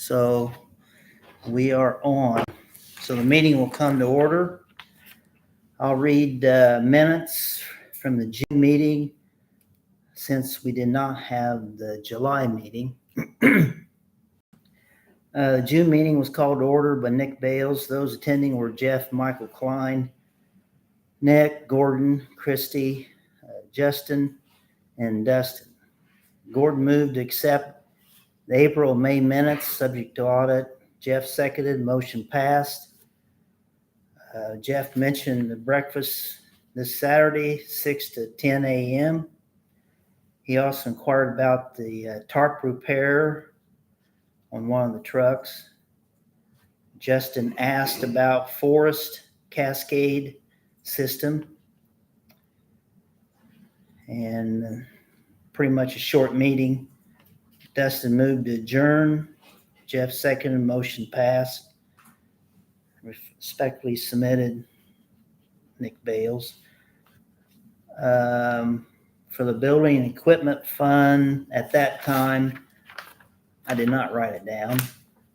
So we are on. So the meeting will come to order. I'll read minutes from the June meeting since we did not have the July meeting. The June meeting was called to order by Nick Bales. Those attending were Jeff, Michael Klein, Nick, Gordon, Christy, Justin, and Dustin. Gordon moved to accept the April and May minutes subject to audit. Jeff seconded, motion passed. Jeff mentioned the breakfast this Saturday, 6 to 10 a.m. He also inquired about the tarp repair on one of the trucks. Justin asked about Forest Cascade system. And pretty much a short meeting. Dustin moved to adjourn. Jeff seconded, motion passed. Respectfully submitted, Nick Bales. For the building and equipment fund, at that time, I did not write it down.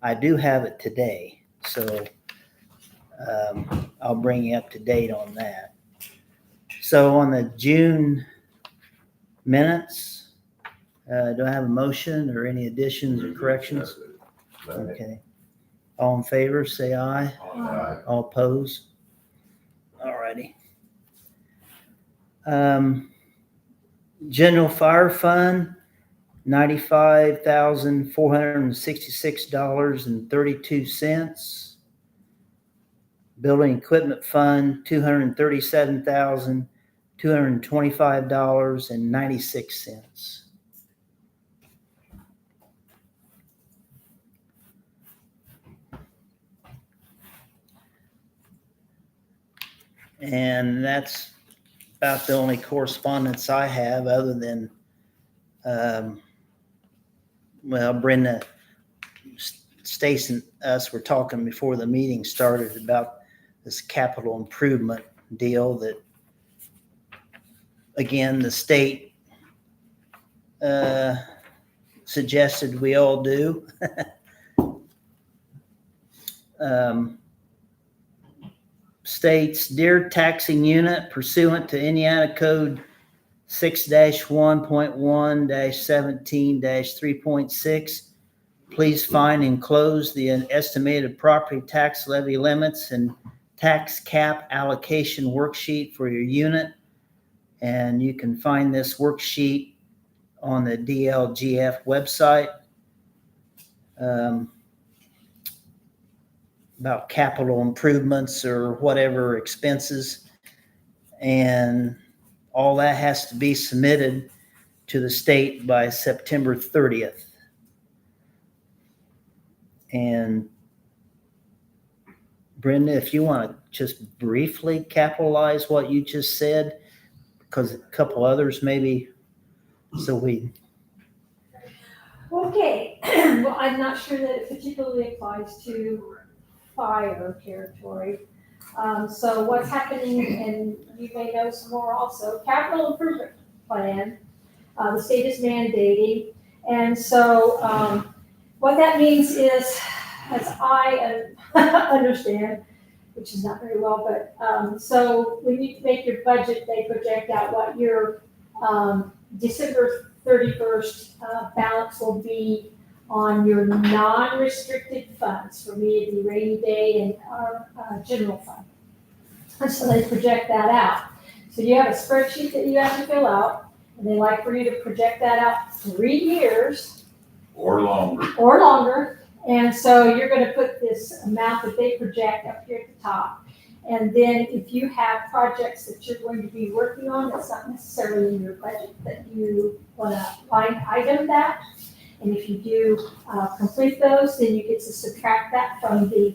I do have it today, so I'll bring you up to date on that. So on the June minutes, do I have a motion or any additions or corrections? Okay. All in favor, say aye. Aye. All opposed? All righty. General Fire Fund, $95,466.32. Building Equipment Fund, $237,225.96. And that's about the only correspondence I have other than, Brenda, Stace and us were talking before the meeting started about this capital improvement deal that, again, the state suggested we all do. States, dear taxing unit, pursuant to Indiana Code 6-1.1-17-3.6, please find and enclose the estimated property tax levy limits and tax cap allocation worksheet for your unit. And you can find this worksheet on the DLGF website. About capital improvements or whatever expenses. And all that has to be submitted to the state by September 30th. And Brenda, if you want to just briefly capitalize what you just said, because a couple others maybe, so we. Okay, well, I'm not sure that it particularly applies to fire territory. So what's happening, and you may know some more also, capital improvement plan, the state is mandating. And so what that means is, as I understand, which is not very well, but so when you make your budget, they project out what your December 31st balance will be on your non-restricted funds. For me, it'd be rainy day and our general fund. And so they project that out. So you have a spreadsheet that you have to fill out, and they like for you to project that out 3 years. Or longer. Or longer. And so you're gonna put this amount that they project up here at the top. And then if you have projects that you're going to be working on, that's not necessarily in your budget, that you wanna line item that. And if you do complete those, then you get to subtract that from the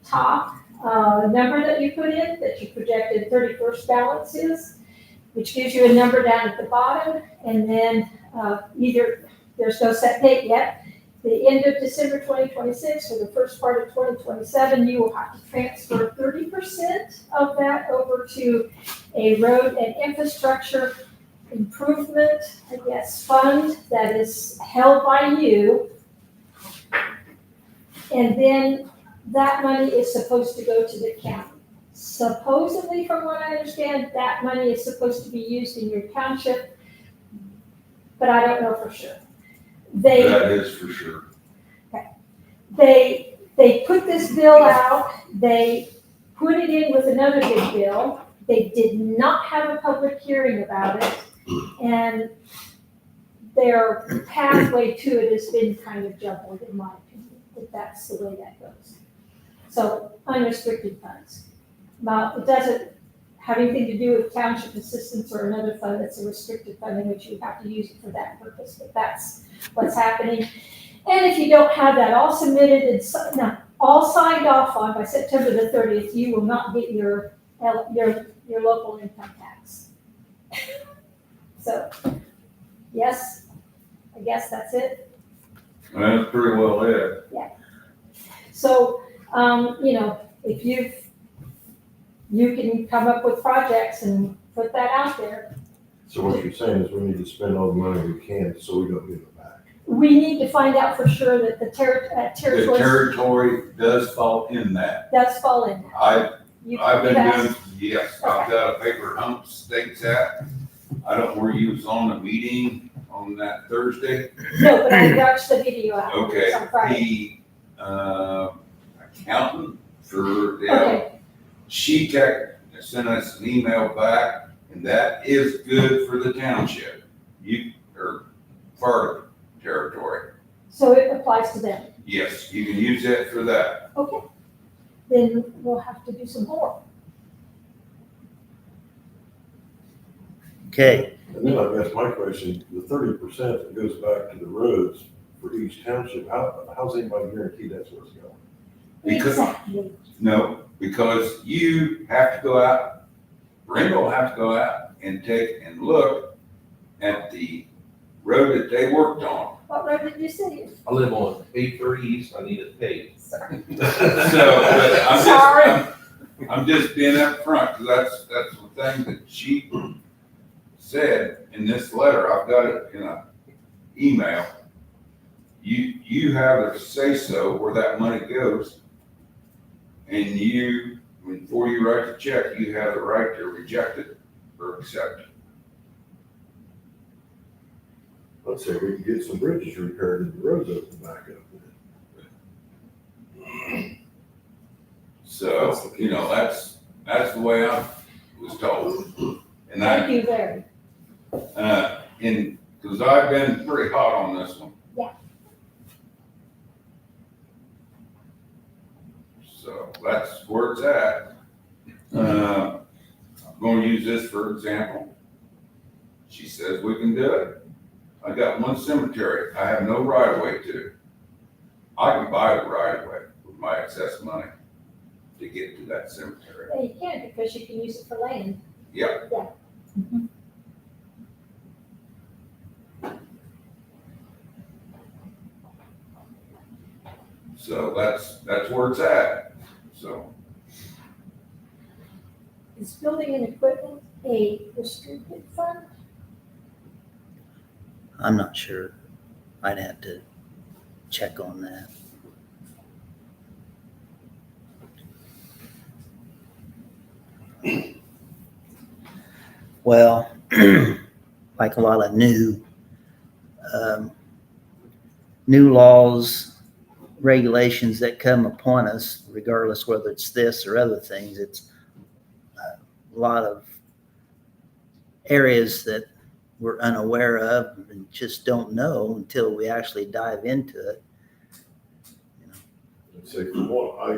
top number that you put in, that your projected 31st balance is, which gives you a number down at the bottom. And then either, there's no set date yet, the end of December 2026 or the first part of 2027, you will have to transfer 30% of that over to a road and infrastructure improvement, I guess, fund that is held by you. And then that money is supposed to go to the county. Supposedly, from what I understand, that money is supposed to be used in your township, but I don't know for sure. That is for sure. They put this bill out, they put it in with another big bill. They did not have a public hearing about it, and their pathway to it has been kind of jumbled, in my opinion, if that's the way that goes. So, unrestricted funds. Now, it doesn't have anything to do with township assistance or another fund that's a restricted fund in which you have to use it for that purpose, but that's what's happening. And if you don't have that all submitted and all signed off on by September the 30th, you will not get your local income tax. So, yes, I guess that's it. That's pretty well it. So, if you can come up with projects and put that out there. So what you're saying is we need to spend all the money we can so we don't get it back. We need to find out for sure that the The territory territory does fall in that. does fall in there. I've been You doing, yes, I've got a paper hump states that. I don't know where you was on the meeting on that Thursday. No, but I watched the video out Okay, on Friday. the, accountant for the, Okay, she sent us an email back, and that is good for the township. Or Florida territory. so it applies to them. Yes, you can use that for that. Okay, then we'll have to do some more. Okay, And then I guess my question, the 30% that goes back to the roads for each township, how's anybody guaranteed that's where it's going? Because- Exactly. No, because you have to go out, Brenda will have to go out and take and look at the road that they worked on. What road did you say? I live on 83 East, I need it paved. Sorry. So, but I'm just being upfront, because that's the thing that she said in this letter. I've got it in a email. You have the say-so where that money goes. And before you write the check, you have the right to reject it or accept it. Let's say we can get some bridges repaired and the roads open back up. So, that's the way I was told. And Thank you very. because I've been pretty hot on this one. Yeah. So that's where it's at. I'm going to use this for example. She says we can do it. I got one cemetery I have no right of way to. I can buy the right of way with my excess money to get to that cemetery. Yeah, you can, because you can use it for land. Yeah. Yeah. So that's where it's at. So Is building and equipment a restricted fund? I'm not sure. I'd have to check on that. Well, like a lot of new laws, regulations that come upon us, regardless whether it's this or other things, it's a lot of areas that we're unaware of and just don't know until we actually dive into it. I'd say from what I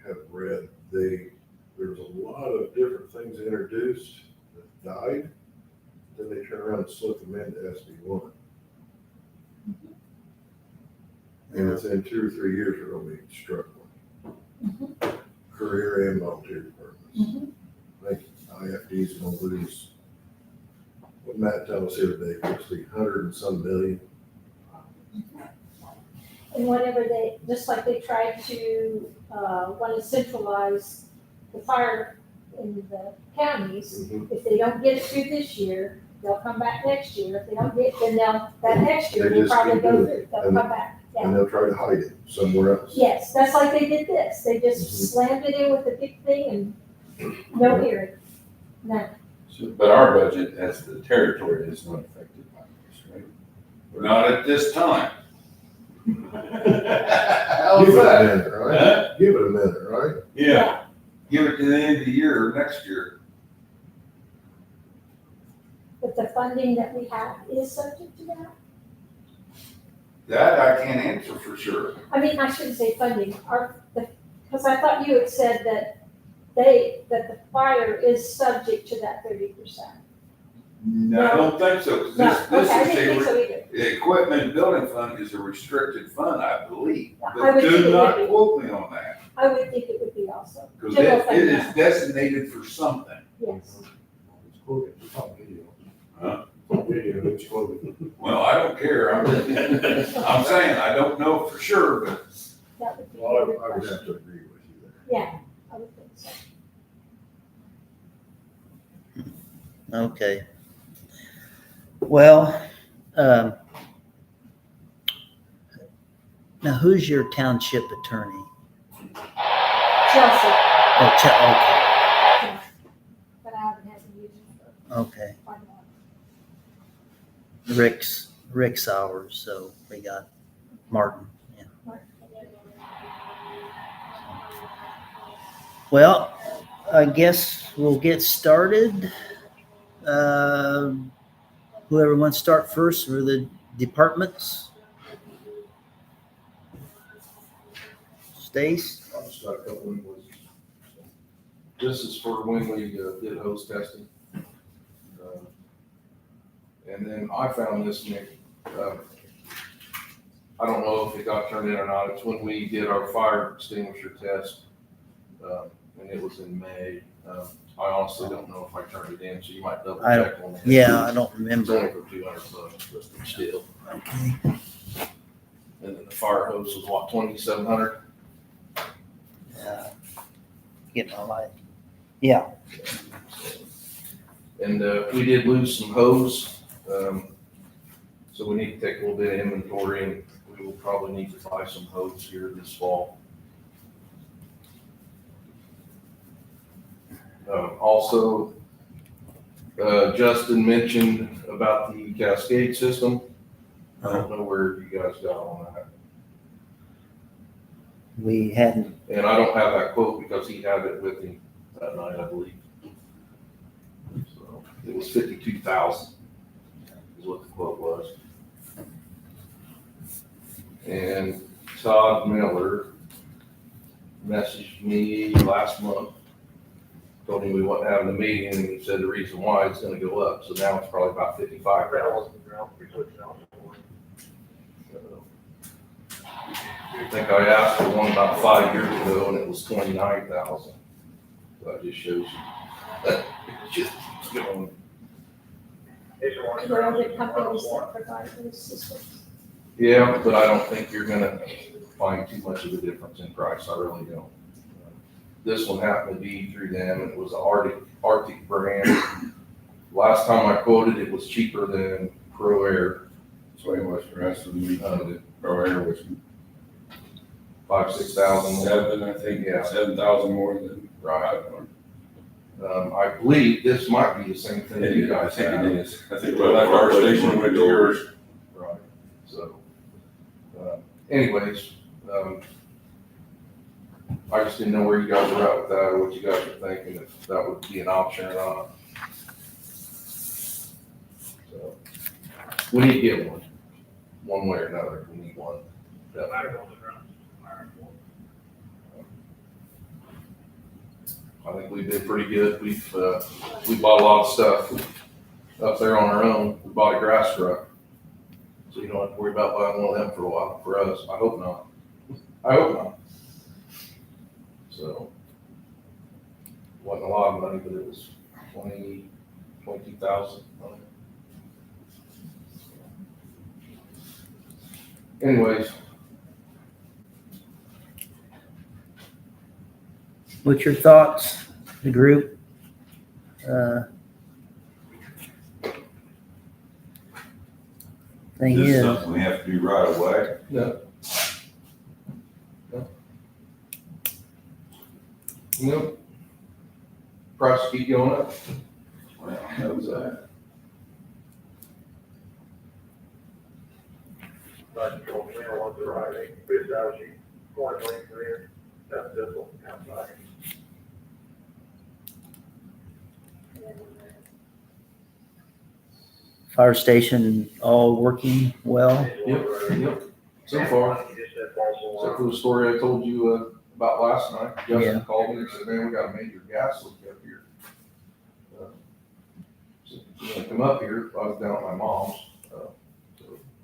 have read, there's a lot of different things introduced that died, then they turn around and slip them into SB1. And within 2 or 3 years, they're gonna be struggling. Career and volunteer departments. I think IFD's gonna lose, what Matt told us the other day, actually 100 and some million. And whenever they, just like they tried to, want to centralize the fire in the counties, if they don't get it through this year, they'll come back next year. If they don't get, then that next year, They they'll just probably keep go doing through, it. they'll And- come back. and they'll try to hide it somewhere else. Yes, that's like they did this. They Mhm. just slammed it in with a big thing and no hearing. No. But our budget as the territory is not affected by this, right? Not at this time. How's Give it a that? minute, right? Give it a minute, right? Yeah. Give it to the end of the year or next year. But the funding that we have is subject to that. That I can't answer for sure. I mean, I shouldn't say funding, because I thought you had said that that the fire is subject to that 30%. No, I don't think so. 'Cause No, This okay, I is didn't think a, so either. the equipment building fund is a restricted fund, I believe. I But would think do it not would be. quote me on that, I would think it would be also. because General it fund, is no. designated for something. Yes. It's quoted, it's on video. Huh? On video, it's quoted. Well, I don't care. I'm saying I don't know for sure, but That would be a Well, good I would have question. to agree with you there. Yeah, I would think so. Okay. Well, now who's your township attorney? Chelsea, Oh, okay, but I haven't had to use it for okay. quite a while. Rick's ours, so we got Martin, yeah. Well, I guess we'll get started. Whoever wants to start first for the departments? Stace? I'll just got a couple invoices. This is for when we did hose testing. And then I found this, Nick, I don't know if it got turned in or not, it's when we did our fire extinguisher test, and it was in May. I honestly don't know if I turned it in, so you might double I check on that. Yeah, I don't It's only remember. for $200, but still. Okay. And then the fire hose was what, 2,700? Getting all right. Yeah, And we did lose some hose, so we need to take a little bit of inventory, and we will probably need to buy some hose here this fall. Also, Justin mentioned about the Cascade system. I don't know where you guys got on that. we hadn't, And I don't have that quote because he had it with him that night, I believe. So it was 52,000 is what the quote was. And Todd Miller messaged me last month, told me we wasn't having a meeting, and he said the reason why it's gonna go up, so now it's probably about 55,000. I think I asked for one about 5 years ago, and it was 29,000. So that just shows you that it just keeps going. There are other companies that provide those systems. Yeah, but I don't think you're gonna find too much of a difference in price, I really don't. This one happened to be through them, and it was an Arctic brand. Last time I quoted, it was cheaper than Pro Air, That's what it was for us when we did it. Pro Air was 5,000-6,000 more. 7, I think, Yeah. 7,000 more than. Right. I believe this might be the same thing that you I guys think have. it is. I think the fire station went to yours. Right, so, anyways, I just didn't know where you guys were at with that, or what you guys were thinking, if that would be an option or not. So, we need to get one way or another, we need one. Definitely. I think we've been pretty good, we bought a lot of stuff up there on our own, we bought a grass truck. So you don't have to worry about buying one of them for a while, for us, I hope not. I hope not. So, wasn't a lot of money, but it was 22,000. Anyways, what's your thoughts, the group? Thing this is is, something we have to do right away. no, Nope. Price keep going up. Well, that was that. Fire station all working well? Yep. So far, except for the story I told you about last night. Yeah. Justin called me and said, man, we got a major gas leak up here. So you wanna come up here? I was down at my mom's. So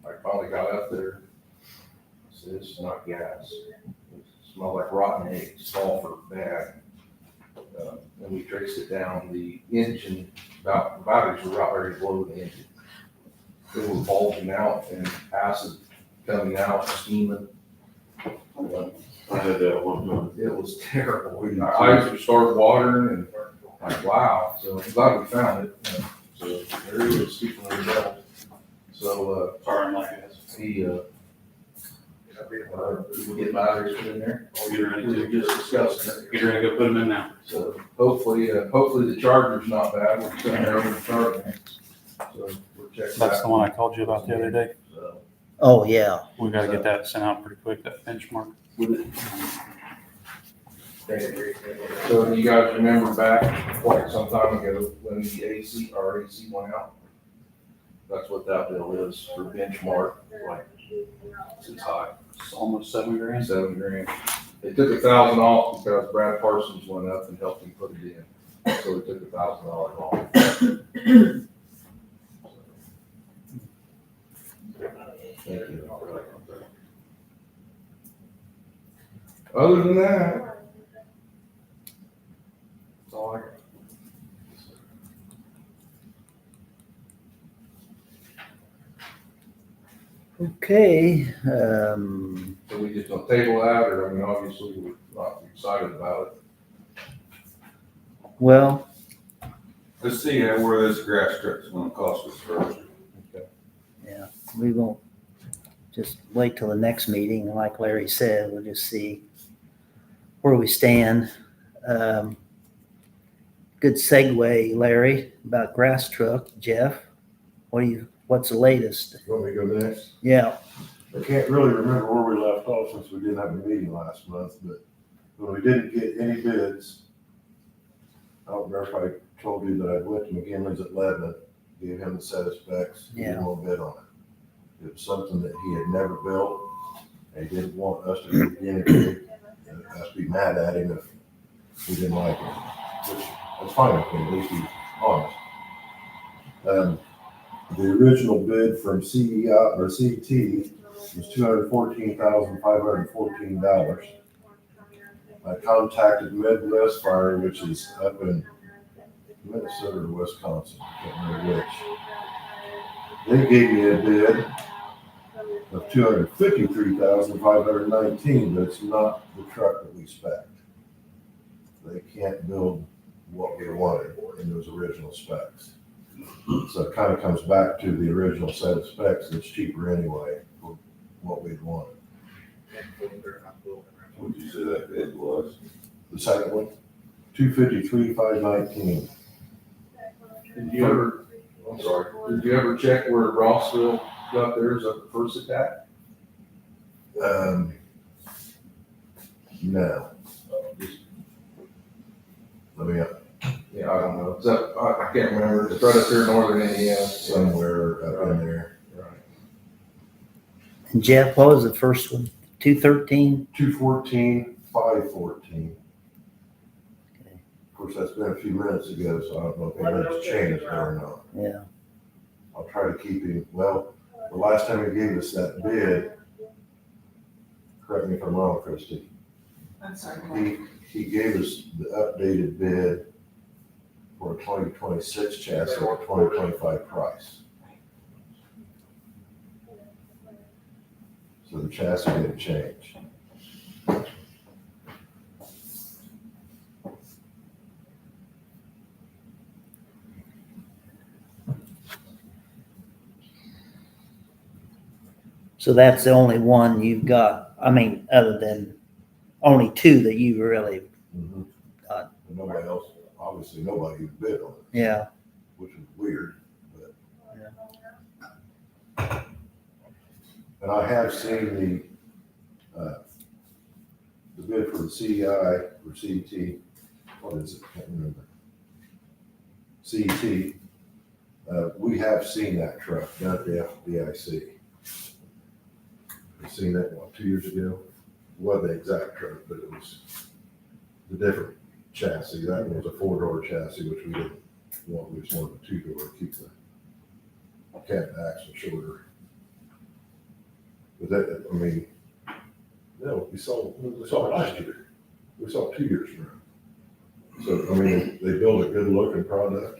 I finally got up there. I said, it's not gas. It smelled like rotten eggs, sulfur, bad. And we traced it down. The engine, the batteries were about ready to blow the engine. It was bulging out and acid coming out, steaming. I had that one time. It was terrible. My eyes would start watering and like, wow. So I'm glad we found it. So there he is, speaking of the devil. So, Sorry, like this. he, we get batteries put in there. You're ready We to, were just discussing it. get ready to go put them in now. So hopefully the charger's not bad. We're sitting there over the charger. So we're checking that. That's the one I called you about the other day. So, Oh, yeah. We gotta get that sent out pretty quick, that benchmark. So do you guys remember back quite some time ago when the our AC went out? That's what that bill is for benchmark, like, it's high, It's almost $7,000. $7,000. They took $1,000 off because Brad Parsons went up and helped him put it in, so we took $1,000 off. Thank you. Other than that, that's all I got. Okay, So we just don't table that, or, I mean, obviously, we're not excited about well, Let's see where this grass strip's gonna cost us first. yeah, we won't just wait till the next meeting. Like Larry said, we'll just see where we stand. Good segue, Larry, about grass truck. Jeff, what's the latest? You want me to go next? Yeah, I can't really remember where we left off since we didn't have a meeting last month, but when we didn't get any bids, I don't remember if I told you that I went to McGinley's at Lebanon, gave him the set of specs, he didn't want to bid on it. It was something that he had never built, and he didn't want us to be any bid, and us be mad at him if we didn't like it, which, that's fine with me, at least he's honest. The original bid from CEI or CT was $214,514. I contacted Midwest Fire, which is up in Minnesota or Wisconsin, I can't remember which. They gave me a bid of $253,519, but it's not the truck that we spec'd. They can't build what we wanted in those original specs. So it kind of comes back to the original set of specs, that's cheaper anyway for what we'd wanted. What'd you say that bid was? The second one, $253,519. Did you ever, I'm sorry, did you ever check where Rossville got theirs at the first attack? No. Let me, Yeah, I don't know, is that, I can't remember, it's right up here in northern Indiana. somewhere up in there. Right. and Jeff, what was the first one? 213? 214,514. Okay. Of course, that's been a few minutes ago, so I don't know if anything's changed there or not. Yeah, I'll try to keep him, well, the last time he gave us that bid, correct me if I'm wrong, Christie, I'm sorry. he gave us the updated bid for a 2026 chassis at a 2025 price. So the chassis didn't change. so that's the only one you've got, I mean, other than only two that you really, And nobody else, obviously, nobody bid on it, Yeah, which is weird, but. Yeah. And I have seen the bid for the CEI, or CET, what is it, can't remember. CET, we have seen that truck down at the FDIC. We've seen that, what, 2 years ago? It wasn't the exact truck, but it was the different chassis. That one was a 4-door chassis, which we didn't want, we just wanted a 2-door to keep the cab axle shorter. But that, I mean, no, we saw it last year. We saw it 2 years in a row. So, I mean, they build a good looking product.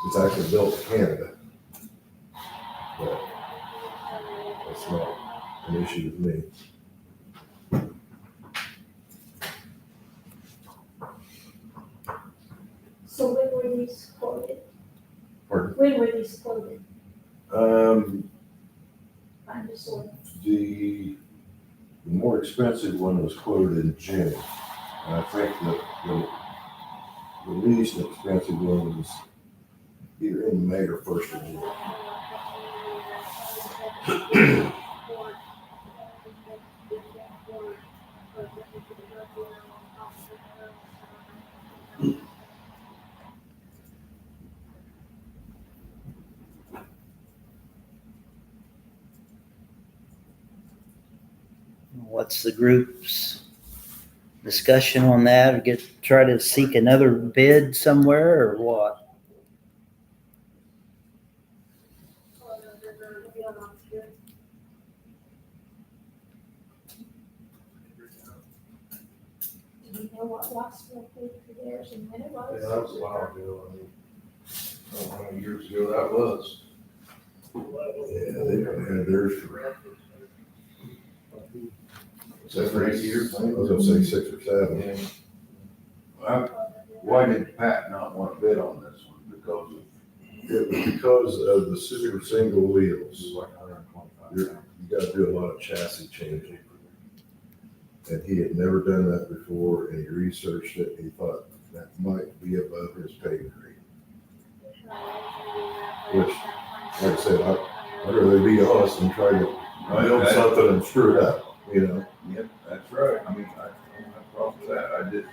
It's actually built in Canada. But that's not an issue with me. So when were these quoted? Pardon? When were these quoted? I'm just sort of, The more expensive one was quoted in June. And I think that the least expensive one was either in May or 1st of June. what's the group's discussion on that? Or try to seek another bid somewhere or what? do you know what Rossville paid for theirs and when it was? Yeah, that was a while ago. I mean, I don't know how many years ago that was. Yeah, they had theirs for 7 or 8 years. I was gonna say 6 or 7. Yeah. Why did Pat not want to bid on this one? Because of, It was because of the super single wheels. Like 125. You gotta do a lot of chassis changing. And he had never done that before, and he researched it, and he thought that might be above his pay grade. Which, like I said, I'd rather be honest than try to build something and screw it up, you know? yep, that's right. I mean, I don't have a problem with that. I just,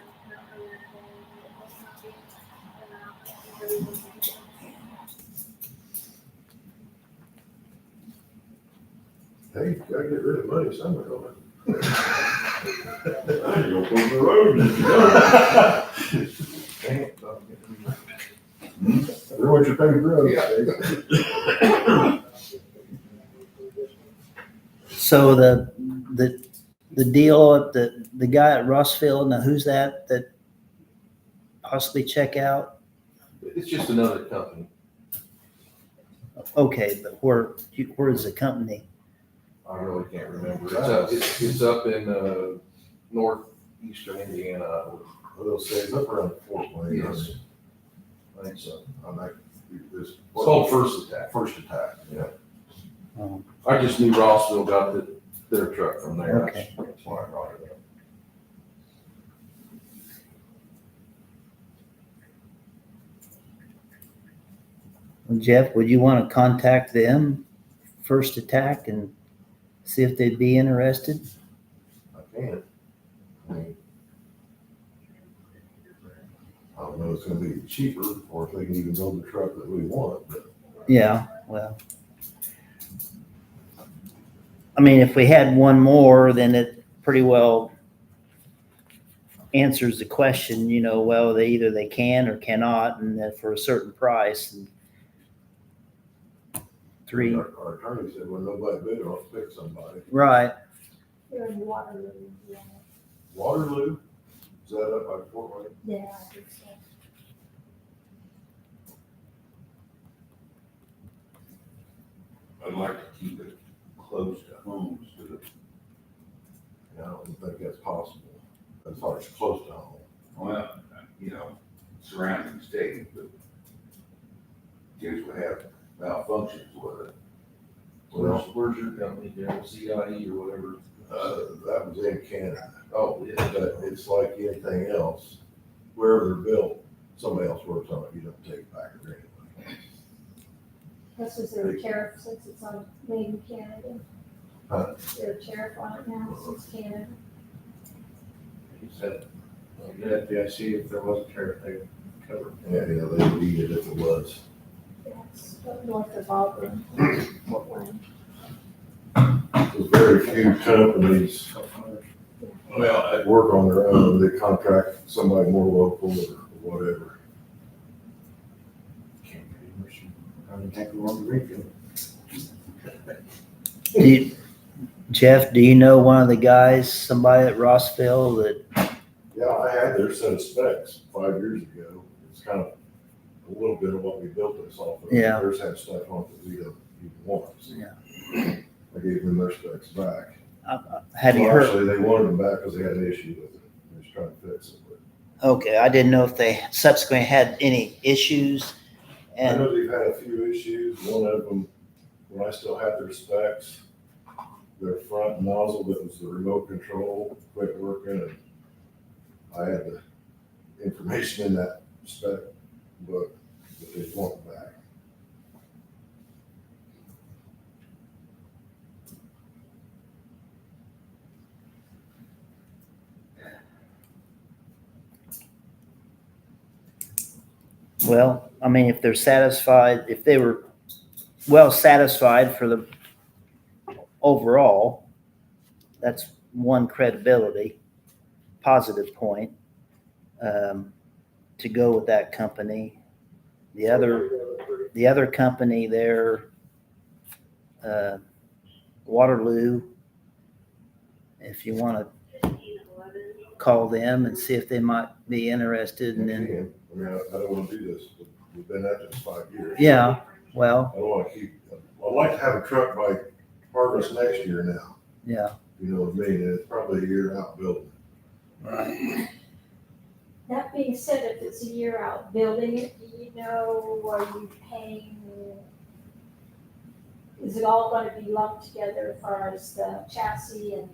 Hey, you gotta get rid of money somewhere, don't you? I ain't gonna put the road in. Dang it, Doug. Everyone should pay for roads. So the deal at the guy at Rossville, now who's that possibly check out? It's just another company. Okay, but where is the company? I really can't remember. It's up in northeastern Indiana. Well, say it's up around Fort Wayne. Yes. I think so. I'm not, this. It's called First Attack. First Attack, yeah. Oh, I just knew Rossville got their truck from there. Okay. That's why I brought it up. well, Jeff, would you want to contact them, First Attack, and see if they'd be interested? I can. I mean, I don't know if it's gonna be cheaper, or if they can even build the truck that we want, but Yeah, well. I mean, if we had one more, then it pretty well answers the question, well, they can or cannot, and then for a certain price. And three, our attorney said, well, nobody bid, I'll pick somebody. right, Here in Waterloo, yeah. Waterloo, is that up by Fort Wayne? Yeah, I think so. I'd like to keep it close to homes, but Yeah, I don't think that's possible, as far as close to home. well, surrounding state, but kids would have malfunctions with it. Where's your company, CIE or whatever? That was in Canada, Oh, yeah. but it's like anything else, wherever they're built, somebody else works on it, you don't take it back or anything. This is their tariff since it's on made in Canada. Huh? Their tariff on it now since Canada. He said, the FDIC, if there was a tariff, they would cover it. Yeah, they would eat it if it was. That's up north of Auburn, Portland. There's very few companies Well, that work on their own, they contract somebody more local or whatever. I would take a long refill. Jeff, do you know one of the guys, somebody at Rossville that, Yeah, I had their set of specs 5 years ago. It's kind of a little bit of what we built this off of. Yeah. Theirs had stuff on it that we don't even want. So Yeah. I gave them their specs back. have you Well, heard? Actually, they wanted them back because they had an issue with it. They was trying to fix it. But Okay, I didn't know if they subsequently had any issues. I And, know they've had a few issues. One of them, when I still had their specs, their front nozzle that was the remote control quit working, and I had the information in that spec book that they want it back. well, I mean, if they're satisfied, if they were well satisfied for the overall, that's one credibility, positive point, to go with that company. The other company there, Waterloo, if you want to call them and see if they might be interested, and then, Again, I mean, I don't want to do this. We've been at this 5 years. yeah, well, I don't want to keep, I'd like to have a truck by harvest next year now. yeah, You know what I mean? And it's probably a year out building. right. That being said, if it's a year out building it, do you know, are you paying, is it all gonna be lumped together as far as the chassis and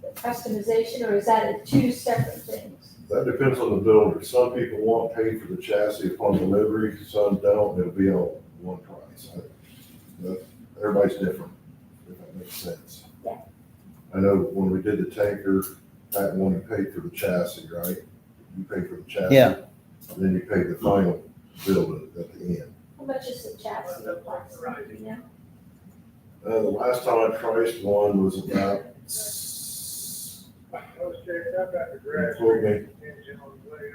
the customization, or is that two separate things? That depends on the builder. Some people want paid for the chassis upon delivery, some don't. It'll be all one price. Everybody's different, if that makes sense. Yeah. I know when we did the tanker, that one you paid for the chassis, right? You paid for the chassis. Yeah. And then you paid the final bill at the end. How much is the chassis cost, you know? The last time I priced one was about, quote me,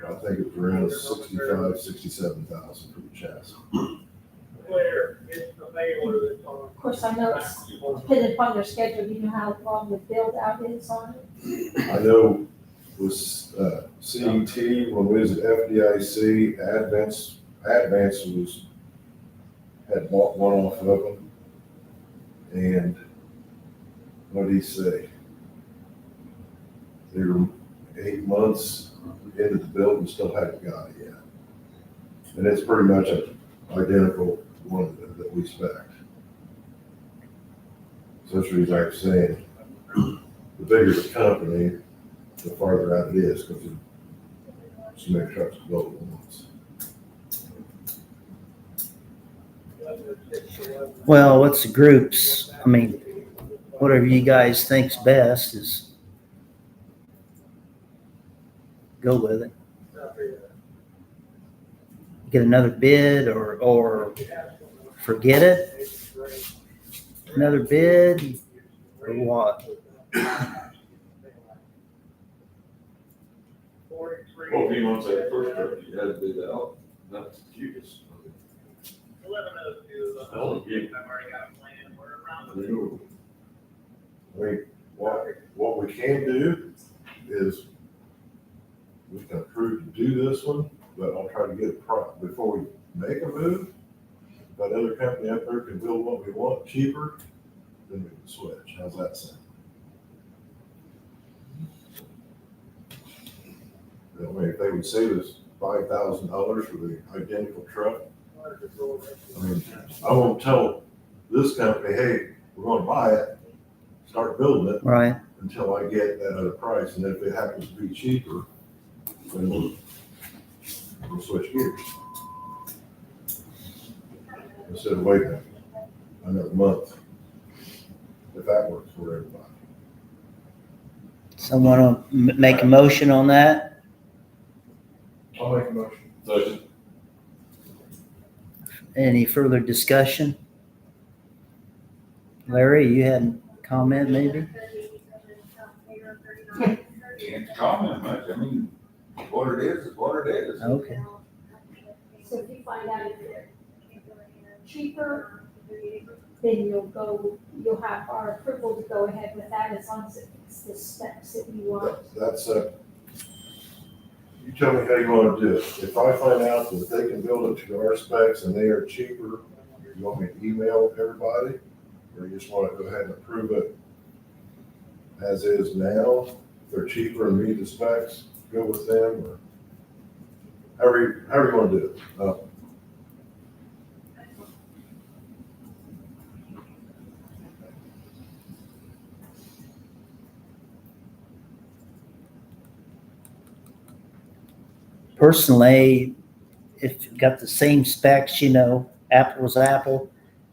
I think it was around 67,000 for the chassis. Of course, I know it's dependent upon their schedule, do you know how long the build out is on it? I know with CET, when we was at FDIC, Advance had bought one off of them. And what did he say? They were 8 months into the build and still hadn't got it yet. And it's pretty much an identical one that we spec'd. So that's the reason I'm saying, the bigger the company, the farther out it is, because so many trucks go at once. Well, what's the groups? I mean, whatever you guys think's best is go with it. Get another bid or forget it? Another bid or what? Well, if you want to say first truck, you had to do that, that's the cutest. I mean, what we can do is we can approve to do this one, but I'll try to get it before we make a move. If that other company up there can build what we want cheaper, then we can switch. How's that sound? I mean, if they would save us $5,000 for the identical truck, I mean, I won't tell this company, hey, we're gonna buy it. start building it right. until I get that other price, and if it happens to be cheaper, then we'll switch gears. Instead of waiting another month, if that works for everybody. Someone will make a motion on that? I'll make a motion. So, Any further discussion? Larry, you had a comment maybe? Can't comment much, I mean, what it is what it is. Okay, So if you find out if they're cheaper, then you'll have our approval to go ahead with that as long as it's the specs that you want. That's, you tell me how you wanna do it. If I find out that they can build it to our specs and they are cheaper, you want me to email everybody? Or you just wanna go ahead and approve it as is now? If they're cheaper and meet the specs, go with them, or however you wanna do it. personally, if you've got the same specs, apple is apple,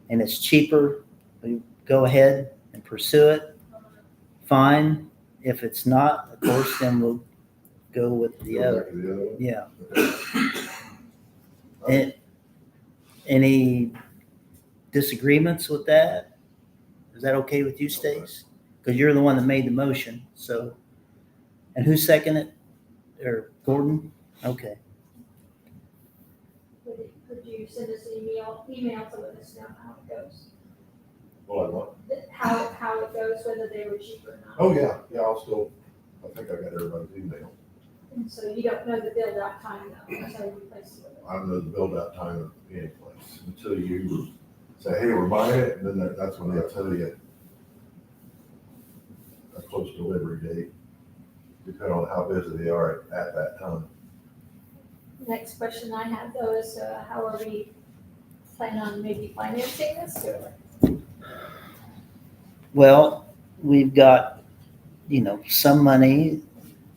and it's cheaper, we go ahead and pursue it, fine. If it's not, of course, then we'll go with the Go other, back to the other one. yeah. Okay. Any disagreements with that? Is that okay with you, Stace? Because you're the one that made the motion, so. And who seconded it? Or Gordon? Okay. Could you send us an email to let us know how it goes? What? How it goes, whether they were cheap or not? Oh, yeah, I think I got everybody's email. And so you don't know the build out time though, that's how you place it. I don't know the build out time of any place until you say, hey, we're buying it, and then that's when they'll tell you a close delivery date, depending on how busy they are at that time. Next question I have though is, how are we planning on maybe financing this or? Well, we've got, some money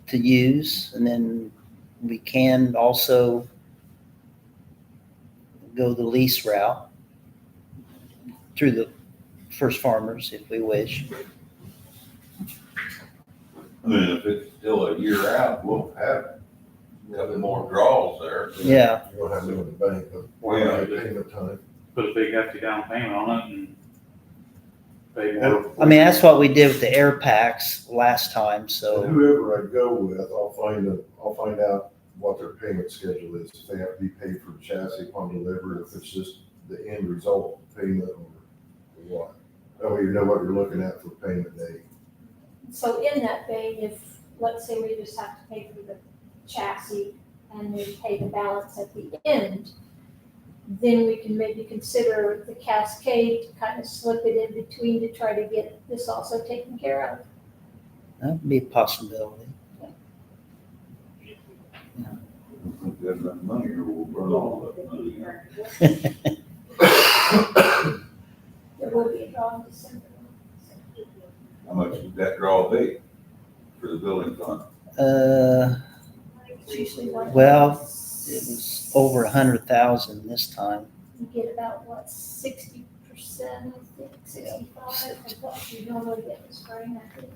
to use, and then we can also go the lease route through the First Farmers if we wish. I mean, if it's still a year out, we'll have a couple more draws there. Yeah, You don't have to go to the bank, but Well, payment time. Put a big hefty down payment on it and pay more. I mean, that's what we did with the air packs last time, And so, whoever I go with, I'll find out what their payment schedule is, if they have to be paid for the chassis upon delivery, if it's just the end result payment or what. That way you know what you're looking at for payment date. So in that vein, if, let's say we just have to pay for the chassis and we pay the balance at the end, then we can maybe consider the Cascade to kind of slip it in between to try to get this also taken care of. that'd be a possibility. If there's enough money, or we'll burn all that money. There will be a draw in December. How much would that draw be for the building fund? It's usually like. Well, it was over 100,000 this time. You get about, what, 60%, I think, 65, of what you normally get in the spring, I think.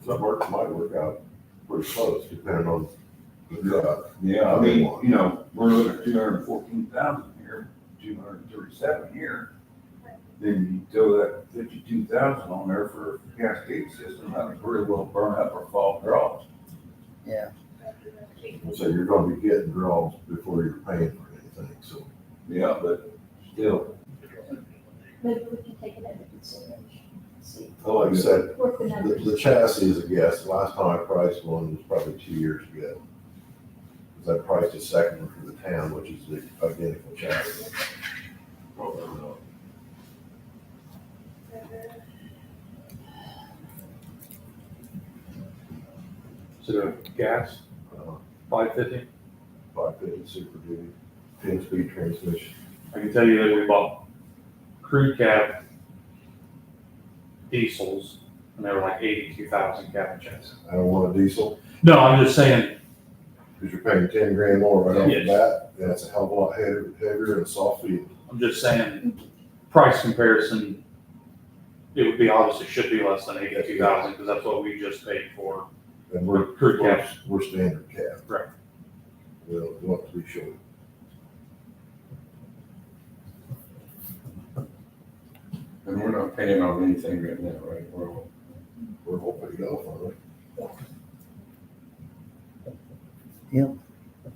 Some work might work out pretty close, depending on the job. Yeah, I mean, we're looking at 214,000 here, 237 here. Then you throw that 52,000 on there for a cascade system, that would pretty well burn up our fall draws. So you're gonna be getting draws before you're paying for anything, so. Yeah, but still, Maybe we can take it into consideration, see, Like I said, work the numbers. the chassis is a guess. The last time I priced one was probably 2 years ago. Because I priced a second one for the town, which is the identical chassis. Is it a gas, 550? 550 Super Duty, 10-speed transmission. I can tell you that we bought crew cab diesels, and they were like 82,000 cab chassis. I don't want a diesel, No, I'm just saying, because you're paying 10 grand more right off the Yes. bat, and it's a hell of a lot heavier and a soft field. I'm just saying, price comparison, it would be obviously should be less than 82,000, because that's what we just paid for And we're, crew cab. we're standard cab. Right. We'll want to be short. And we're not paying on anything right now, right? We're all paid off, aren't we?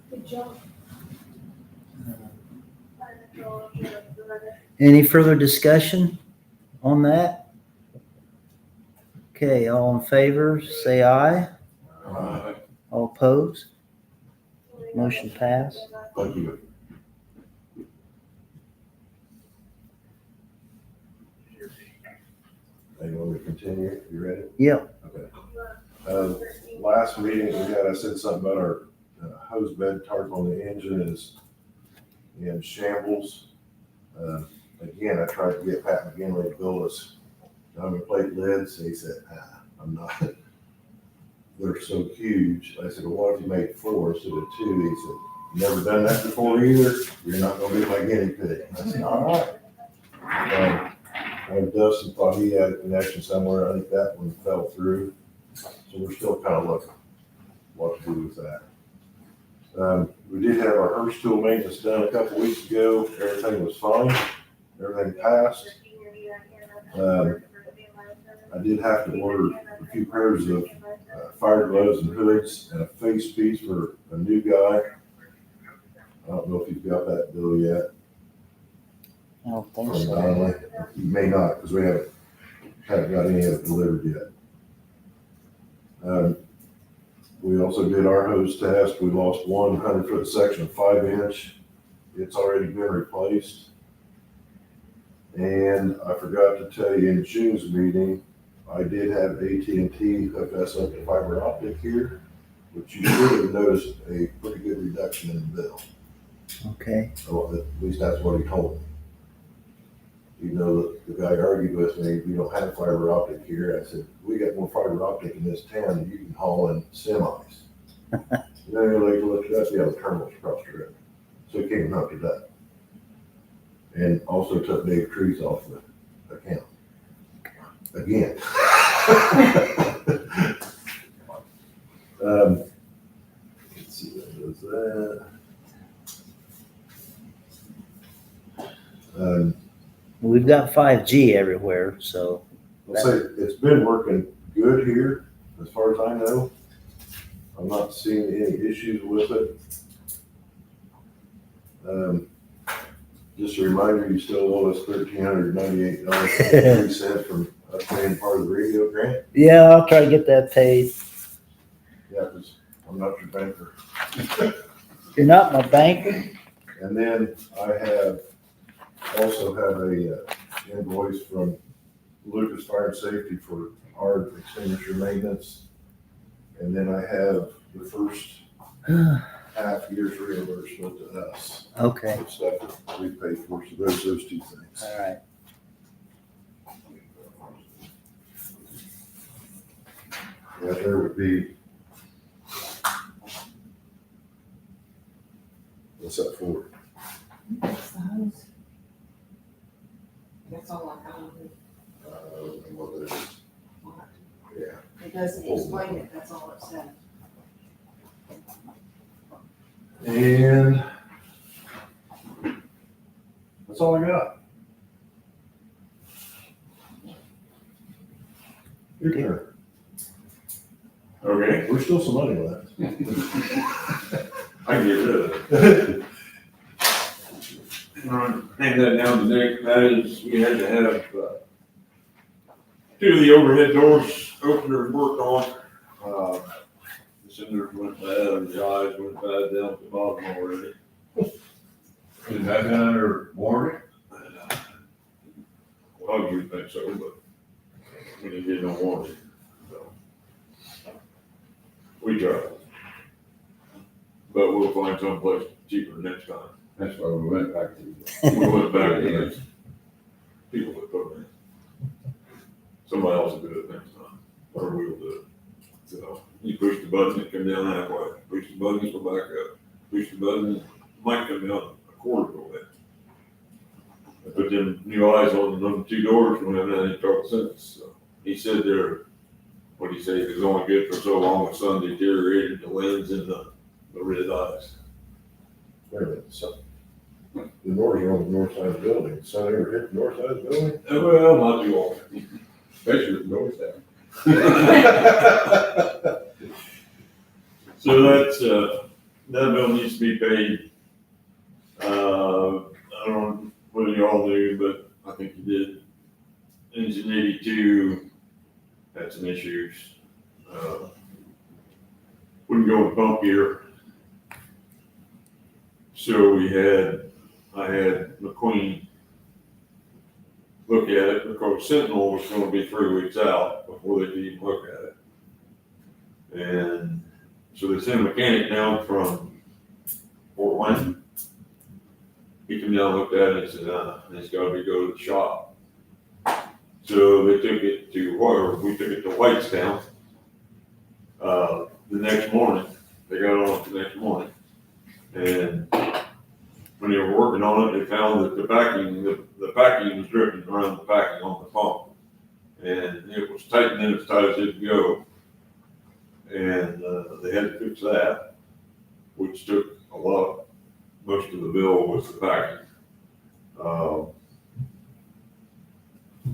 Good job. Any further discussion on that? Okay, all in favor, say aye. All opposed? Motion passed. Thank you. Hey, you want me to continue? You ready? Yep. Okay. Last meeting we had, I said something about our hose bed tarp on the engine is in shambles. Again, I tried to get Pat McGinley to build us diamond plate lids. He said, I'm not. They're so huge. I said, well, what if you made 4 instead of 2? He said, never done that before either. You're not gonna be my guinea pig. I said, all right. And Dustin thought he had a connection somewhere. I think that one fell through. So we're still kind of looking what to do with that. We did have our Hurst tool maintenance done a couple weeks ago. Everything was fine. Everything passed. I did have to order a few pairs of fire gloves and hoods and a face piece for a new guy. I don't know if you've got that bill yet. I don't think From so. Donnelly. You may not, because we haven't got any of it delivered yet. We also did our hose test. We lost 100-foot section of 5-inch. It's already been replaced. And I forgot to tell you, in June's meeting, I did have AT&T hook us up to fiber optic here, which you should have noticed a pretty good reduction in the bill. Okay. Well, at least that's what he told me. Even though the guy argued with me, we don't have fiber optic here. I said, we got more fiber optic in this town than you can haul in semis. And then they looked it up, yeah, the terminals across the road. So he came and hooked it up. And also took Dave Trees off the account. Again. Let's see, what was that? We've got 5G everywhere, so I'll say it's been working good here, as far as I know. I'm not seeing any issues with it. Just a reminder, you still owe us $1,398.03 from us paying part of the radio grant. yeah, I'll try to get that paid. Yeah, because I'm not your banker. You're not my banker? And then I also have a invoice from Lucas Fire and Safety for our extinguisher maintenance. And then I have the first half year's reimbursement to us. Okay, of stuff that we pay for, so there's those 2 things. all right. Right there would be. What's that for? That's the hose. That's all I got on it. What it is. Yeah, It doesn't explain it, that's all it said. and that's all I got. Your turn. Okay, There's still some money left. I can get rid of it. Hand that down to Nick. That is, we had to have, 2 of the overhead doors openers worked on. The cinders went bad and the eyes went bad down at the bottom already. Is that been under warranty? Well, you think so, but we didn't get no warranty, so. We tried. But we'll find someplace cheaper next time. That's why we went back to. We went back to this. People that put it somebody else will do it next time, or we'll do it. So you push the button, it come down halfway, push the button, it go back up, push the button, it might come down a quarter of the way. I put them new eyes on them 2 doors when I had any trouble since, so he said they're, what do you say, it was only good for so long, the sun deteriorated the lens and the red eyes. Wait a minute, so, the doors are on the north side of the building, the sun ever hit the north side of the building? Well, not too often, especially with the doors down. So that's, that bill needs to be paid. I don't know whether you all knew, but I think you did. Engine 82 had some issues. Wouldn't go in pump gear. So I had McQueen look at it because Sentinel was gonna be 3 weeks out before they could even look at it. And so they sent a mechanic down from Fort Wayne. He came down, looked at it, and said, it's gotta be go to the shop. So they took it to, or we took it to Whitestown. The next morning, they got on it the next morning. And when they were working on it, they found that the packing was dripping around the packing on the pump. And it was tightened in as tight as it could go. And they had to fix that, which took most of the bill was the packing. I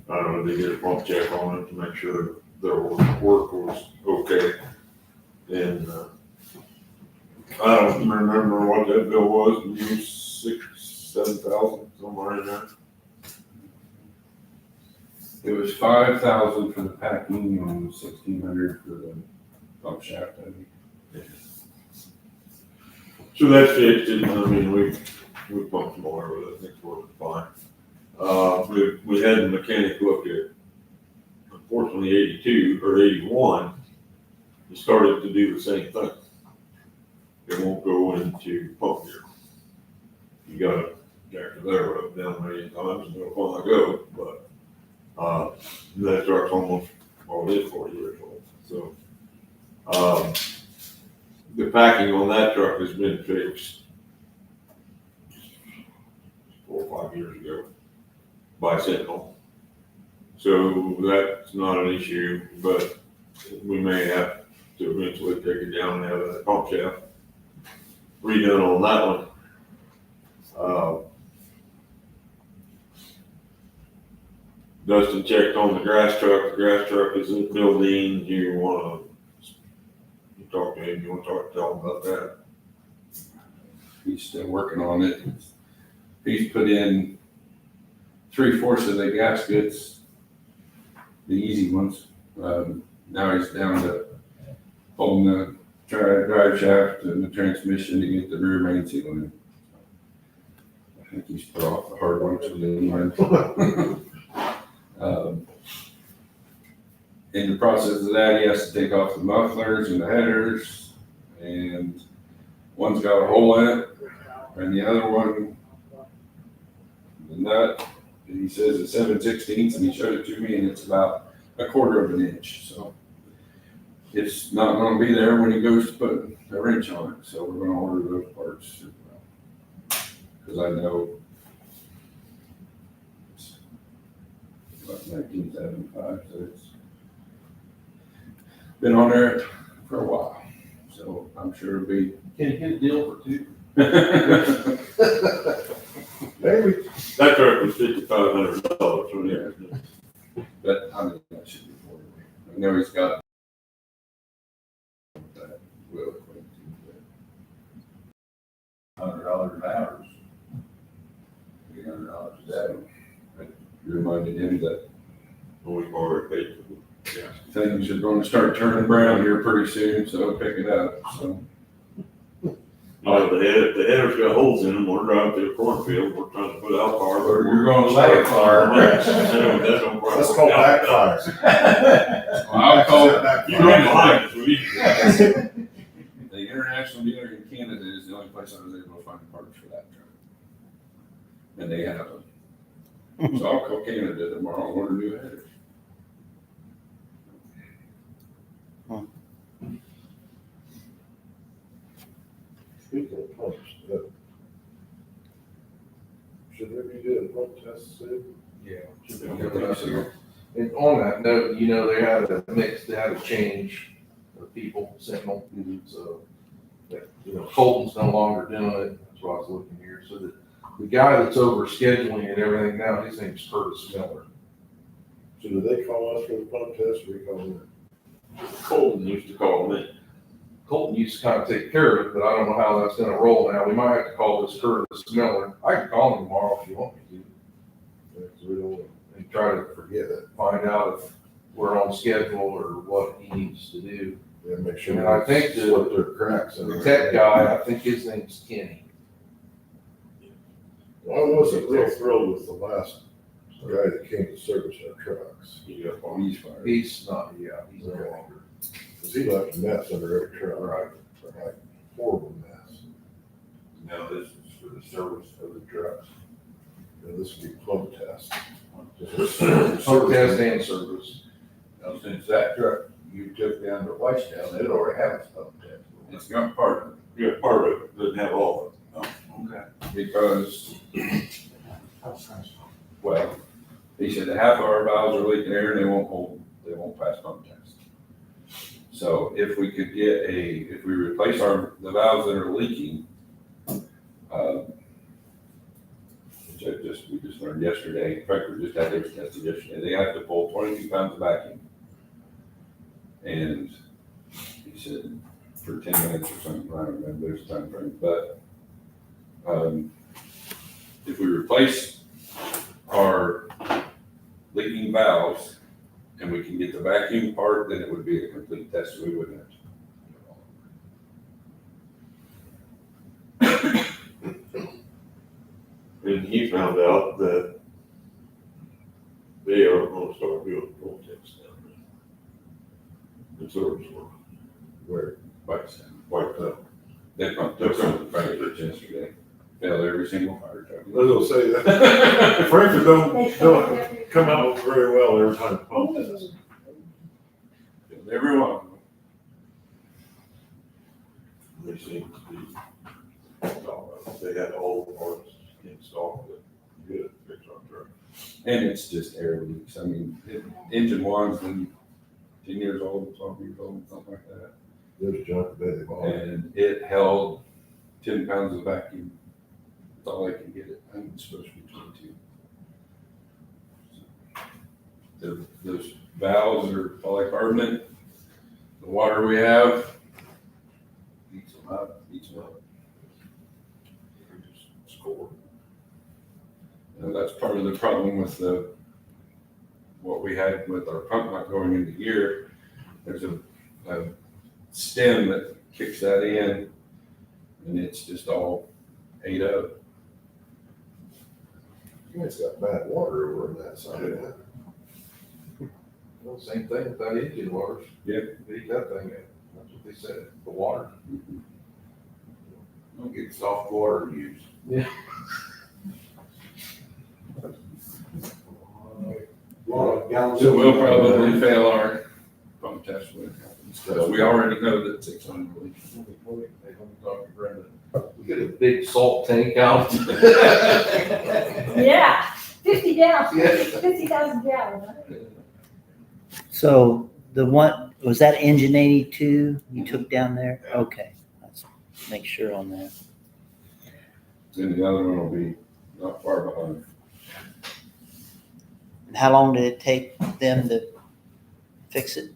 don't know, they did a pump check on it to make sure their work was okay. And I don't remember what that bill was, maybe $6,000-7,000, somewhere in there. It was 5,000 for the packing and 1,600 for the pump shaft, I think. So that's fixed, and I mean, we pumped some oil with it, I think it's working fine. We had the mechanic look at, unfortunately, 82 or 81, he started to do the same thing. It won't go into pump gear. You gotta jack the lever up down many times and it'll finally go, but, that truck's almost, well, it is 40 years old, so. The packing on that truck has been fixed 4 or 5 years ago by Sentinel. So that's not an issue, but we may have to eventually take it down and have a pump shaft redone on that one. Dustin checked on the grass truck. The grass truck is in the building. You wanna talk to him, you want to tell him about that? He's still working on it. He's put in 3/4 of the gaskets, the easy ones. Now he's down to pulling the drive shaft and the transmission to get the rear main seal in. I think he's put off the hard ones for the end. In the process of that, he has to take off the mufflers and the headers, and one's got a hole in it, and the other one, the nut, and he says it's 7/16, and he showed it to me, and it's about 1/4 of an inch, so it's not gonna be there when he goes to put a wrench on it, so we're gonna order those parts. Cause I know it's about 1975, so it's been on there for a while, so I'm sure it'll be. Can you get a deal for 2? Maybe. That truck was $5,500 when it was. But I mean, that should be for you. I know he's got that will equate to $100 an hour. $300 a day. I reminded him that We've already paid for it. things are going to start turning brown here pretty soon, so pick it up, so. The header's got holes in them, we're driving through a cornfield, we're trying to put out fire. Or you're gonna let it fire. That's called backfire. I'll call You run behind us, will you? The international dealer in Canada is the only place I was able to find parts for that truck. And they have them. So I'll call Canada tomorrow and order new headers. you do a pump test soon? Yeah. should be coming up soon. And on that note, you know, they had a change of people, Sentinel, so, that, you know, Colton's no longer doing it, that's why I was looking here, so that the guy that's over scheduling and everything now, his name's Curtis Miller. So do they call us for the pump test, or we call them? Colton used to call me. Colton used to kind of take care of it, but I don't know how that's gonna roll now, we might have to call this Curtis Miller, I can call him tomorrow if you want me to, Because we don't want and try to to forget it, find out if we're on schedule or what he needs to do. and make sure. And I think the- Slip their cracks in The there. tech guy, I think his name's Kenny. Well, I wasn't real thrilled with the last guy that came to service our trucks. Yeah. He's fired. He's not, he's no Okay. longer. Cause he left a mess under every truck. Right. Like horrible mess. Now this is for the service of the trucks. And this would be pump test. Pump test and service. Now, since that truck you took down to Whitetown, it already has a pump test. It's got part of it. Yeah, part of it, doesn't have all of it. Okay. Because, well, he said half of our valves are leaking air and they won't pass pump test. So if we could get if we replace the valves that are leaking, which we just learned yesterday, in fact, we just had theirs tested yesterday, they have to pull 22 pounds of vacuum. And he said for 10 minutes or something, I don't remember there's a time frame, but if we replace our leaking valves and we can get the vacuum part, then it would be a complete test, so we wouldn't have to. And he found out that they are gonna start doing full tests down there. The service work, Where? wiped out. They pumped up some fire trucks yesterday, failed every single fire truck. I was gonna say that. Frankfurt don't come out very well every time pump test. Failed every one of them. They seem to be, they had all the parts installed that good fix our truck. And it's just air leaks. I mean, engine one's been 10 years old, 12 years old, something like that. There's junk that they bought. And it held 10 pounds of vacuum. That's all I can get it. I think it's supposed to be 22. Those valves are polycarbonate. The water we have eats them up, Score. And that's part of the problem with what we had with our pump not going into gear. There's a stem that kicks that in, and it's just all ate up. It's got bad water over on that side of that. Well, same thing with that engine water. Yeah. They eat that thing, that's what they said, the water. Don't get soft water used. So we'll probably fail our pump test when it happens, because we already know that 600 leaks. We get a big salt tank out. Yeah, 50 gallons, Yeah. 50,000 gallons. So the one, was that engine 82 you took down there? Okay, let's make sure on that. Then the other one will be not far behind. And how long did it take them to fix it?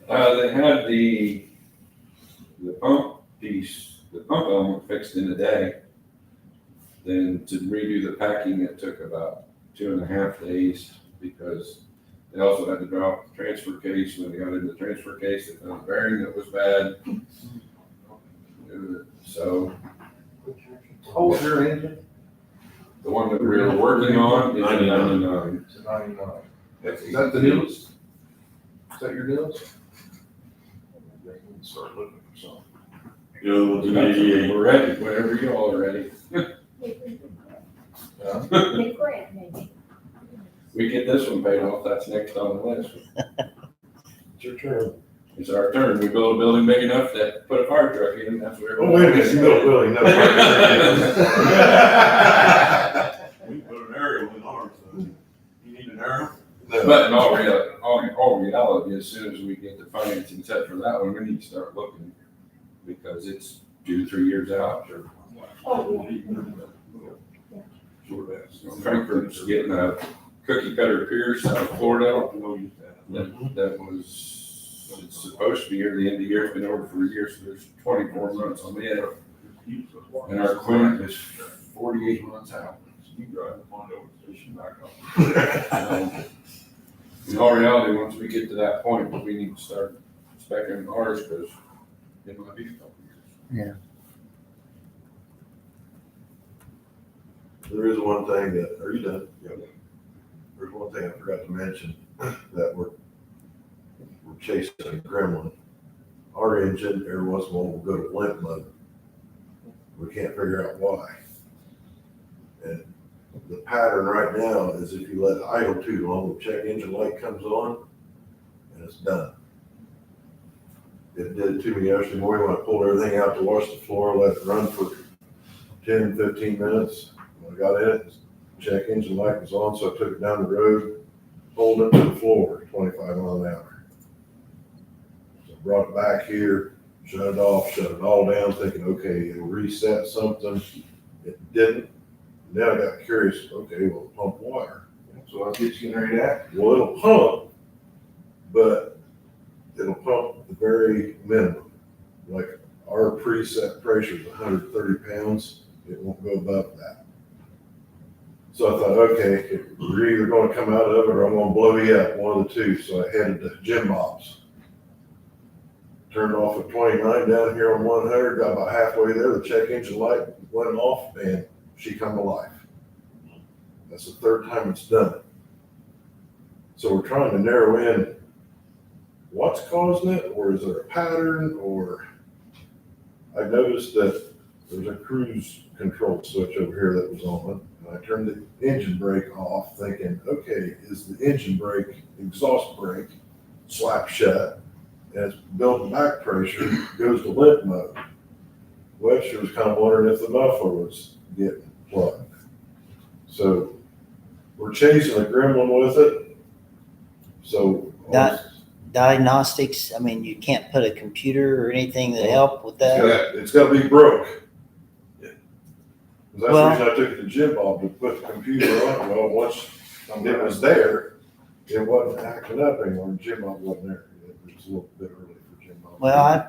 They had the pump piece, the pump element fixed in a day. Then to redo the packing, it took about 2.5 days, because they also had to drop the transfer case. When they got into the transfer case, they found a bearing that was bad. So How old's your engine? the one that we were working on is a 99. It's a 99. Is that the newest? Is that your newest? They can start looking for something. The other one's an 88. We're ready, whenever you all are ready. Big grant, maybe. We get this one paid off, that's next on the list. It's your turn. It's our turn. We build a building big enough to put a fire truck in, that's where. Oh, wait a minute, you built a building, no. But in all reality, as soon as we get the financing set for that one, we need to start looking, because it's 2 to 3 years out, or. Oh, yeah. Frankfurt's getting a cookie cutter Pierce out of Florida, that was, it's supposed to be here the end of the year, it's been over for a year, so there's 24 months on it. And our Quint is 48 months out. You drive the Honda station back up. In all reality, once we get to that point, we need to start specing ours, because it might be a couple years. There is one thing that, are you done? Yeah. There's one thing I forgot to mention, that we're chasing a gremlin. Our engine, every once in a while, will go to limp mode. We can't figure out why. And the pattern right now is if you let it idle too long, the check engine light comes on and it's done. It did it to me yesterday morning when I pulled everything out to wash the floor, let it run for 10, 15 minutes. When I got in it, check engine light was on, so I took it down the road, pulled it to the floor, 25 miles an hour. So I brought it back here, shut it off, shut it all down, thinking, okay, it'll reset something. It didn't. Then I got curious, okay, well, pump water. So I'll get you ready to act. Well, it'll pump, but it'll pump the very minimum. Like our preset pressure is 130 pounds. It won't go above that. So I thought, okay, we're either gonna come out of it or I'm gonna blow you up, one of the two. So I headed to Jim Bob's. Turned off at 29 down here on 100, got about halfway there, the check engine light went off and she come to life. That's the third time it's done it. So we're trying to narrow in what's causing it, or is there a pattern, or I noticed that there's a cruise control switch over here that was on, and I turned the engine brake off thinking, okay, is the engine brake, exhaust brake slapped shut, and it's building back pressure, goes to limp mode. Webster was kind of wondering if the muffler was getting plugged. So we're chasing a gremlin with it. So Diagnostics, I mean, you can't put a computer or anything to help with that? it's got to be broke. That's Well- the reason I took it to Jim Bob to put the computer on. Well, once it was there, it wasn't acting up anymore. Jim Bob wasn't there. It was a little bit early for Jim Bob. Well,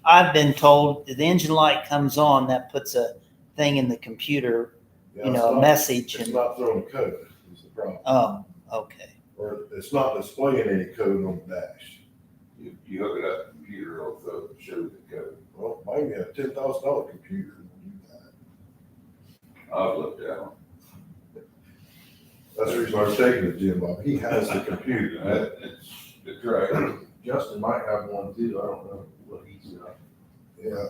I've been told that the engine light comes on, that puts a thing in the computer, Yeah, you it's know, a not- message It's and, not throwing code is the problem. oh, okay. Or it's not displaying any code on the dash. You hook it up to the computer, it'll show the code. Well, mine got a $10,000 computer that will do that. I've looked at them. That's the reason I was taking it to Jim Bob. He has the computer. It's right. Justin might have one too, I don't know what he's got. Yeah,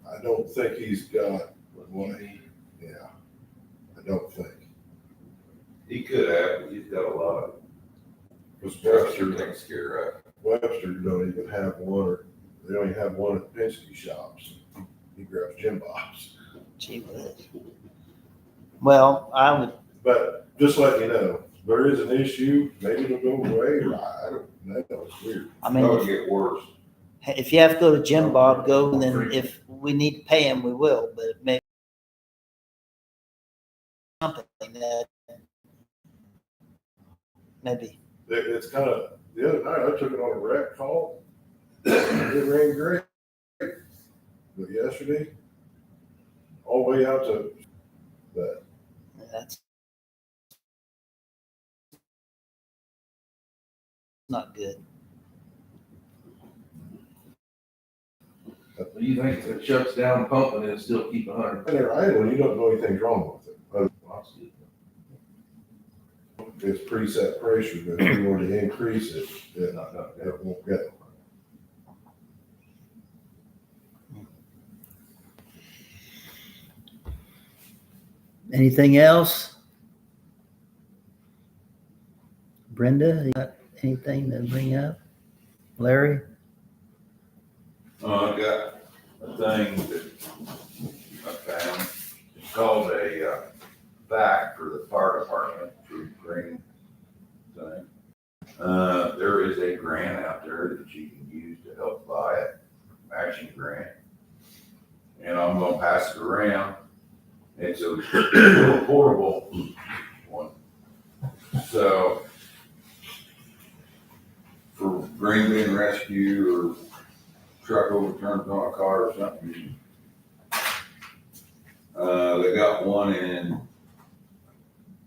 I don't think he's got one. Yeah, I don't think. He could have, but he's got a lot of Because Webster Webster, takes care of. Webster don't even have one, or they only have one at Penske shops. He grabs Jim Bob's. Gee whiz. Well, I would, But just let you know, there is an issue. Maybe it'll go away, or I don't know. It's weird. I That mean, would get worse. if you have to go to Jim Bob, go, and then if we need to pay him, we will, but maybe something that, maybe. It's kind of, the other night I took it on a rec call. It ran great. But yesterday, all the way out to, but That's not good. What do you think, if it shuts down pumping, it'll still keep 100? when they're idle, you don't know anything's wrong with it. But it's preset pressure, but if you want to increase it, it won't go. Anything else? Brenda, you got anything to bring up? Larry? I got a thing that I found. It's called a vac for the fire department through Green There is a grant out there that you can use to help buy it, matching grant. And I'm gonna pass it around. It's a little portable one. So for green bin rescue or truck overturns on a car or something. They got one in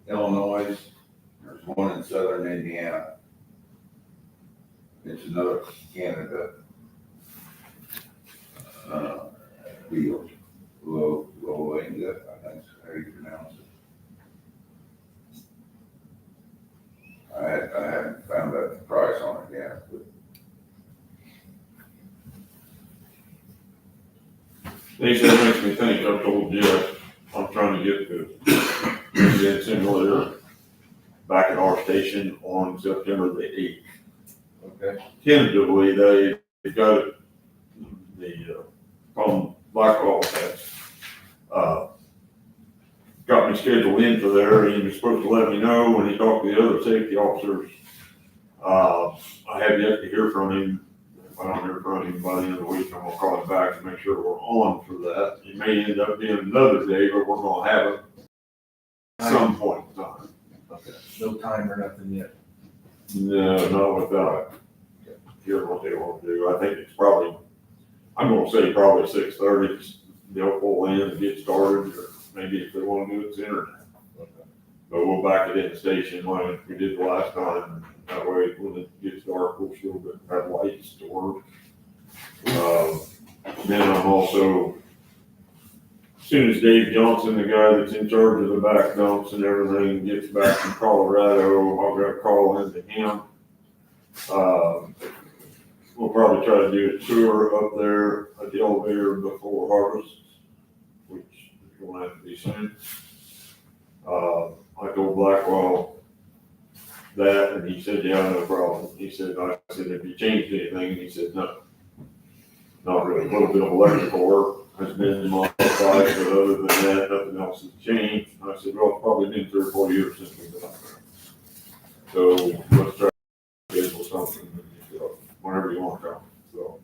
Illinois, there's one in southern Indiana. It's another Canada, deal, low, I think that's how you pronounce it. I haven't found out the price on it yet, but These that makes me think, I've told Jeff, I'm trying to get the simulator back at our station on September the 8th. Okay. Tentatively, they got it, the, from Blackwell has, got me scheduled in for there, and he was supposed to let me know when he talked to the other safety officers. I have yet to hear from him. If I don't hear from him by the end of the week, I'm gonna call him back to make sure we're on for that. It may end up being another day, but we're gonna have it at some point in time. Okay. No time or nothing yet. No, not without hearing what they want to do. I think it's probably, I'm gonna say probably 6:30. They'll pull in and get started, or maybe if they want to do it sooner. But we'll back it in the station like we did the last time. That way, when it gets dark, we'll still have lights to work. Then I'm also, as soon as Dave Johnson, the guy that's in charge of the back dumps and everything, gets back from Colorado, I'll go call into him. We'll probably try to do a tour up there at the elevator before harvest, which is going to have to be soon. I told Blackwell that, and he said, yeah, no problem. He said, I said, have you changed anything? And he said, no, not really. A little bit of electrical work has been modified, but other than that, nothing else has changed. And I said, well, it's probably been 3 or 4 years since we've been up there. So let's try to schedule something, whenever you want to come. So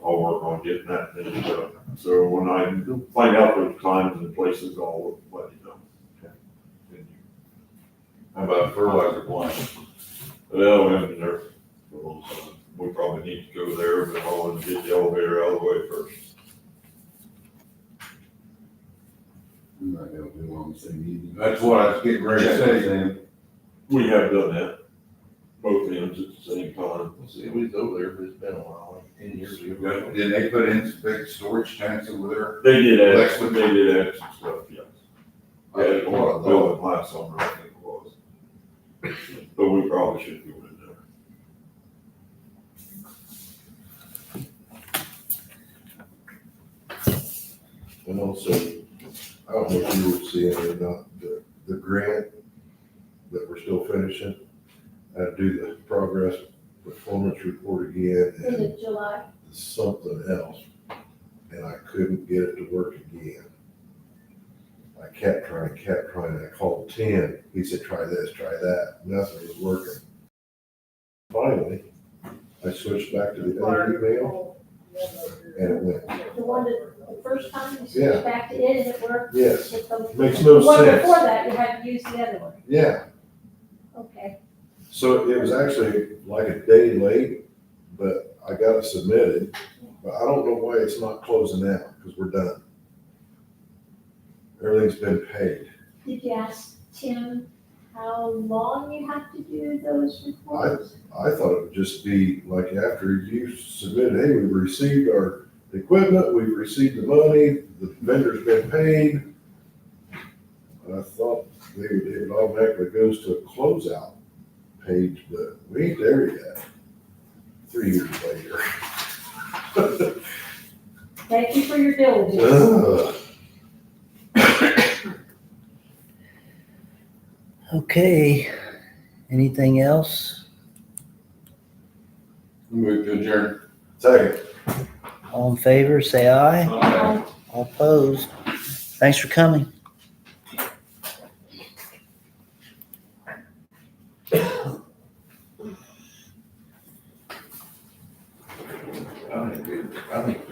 I'll work on getting that finished up. So when I find out those times and places, I'll let you know. how about fertilizer plant? Well, we haven't been there for a long time. We probably need to go there, but I want to get the elevator out of the way first. I'm not gonna do on the same evening. That's what I was getting ready to say then. We have done that, both ends at the same time. See, we was over there, but it's been a while, like 10 years ago. Did they put in some big storage tanks over there? They did add, Lexington? they did add some stuff, yes. I didn't want to Building last summer, I think it was. But we probably should go in there. And also, I don't know if you were seeing it or not, the grant that we're still finishing, I had to do the progress performance report again Is and it July? something else, and I couldn't get it to work again. I kept trying, I called 10, he said, try this, try that, nothing was working. Finally, I switched back to the other email, and it went, The one that, the first time you Yeah. switched back to it and it worked? yes, But the makes no one sense. before that, you had to use the other one. Yeah, Okay. so it was actually like a day late, but I got it submitted, but I don't know why it's not closing out, because we're done. Everything's been paid. Did you ask Tim how long you have to do those reports? I thought it would just be like after you submitted, hey, we've received our equipment, we've received the money, the vendor's been paid. I thought it automatically goes to a closeout page, but we ain't there yet. 3 years later. Thank you for your diligence. Ugh. Okay, anything else? Move to adjourn. Second. All in favor, say aye. Um, All opposed. Thanks for coming.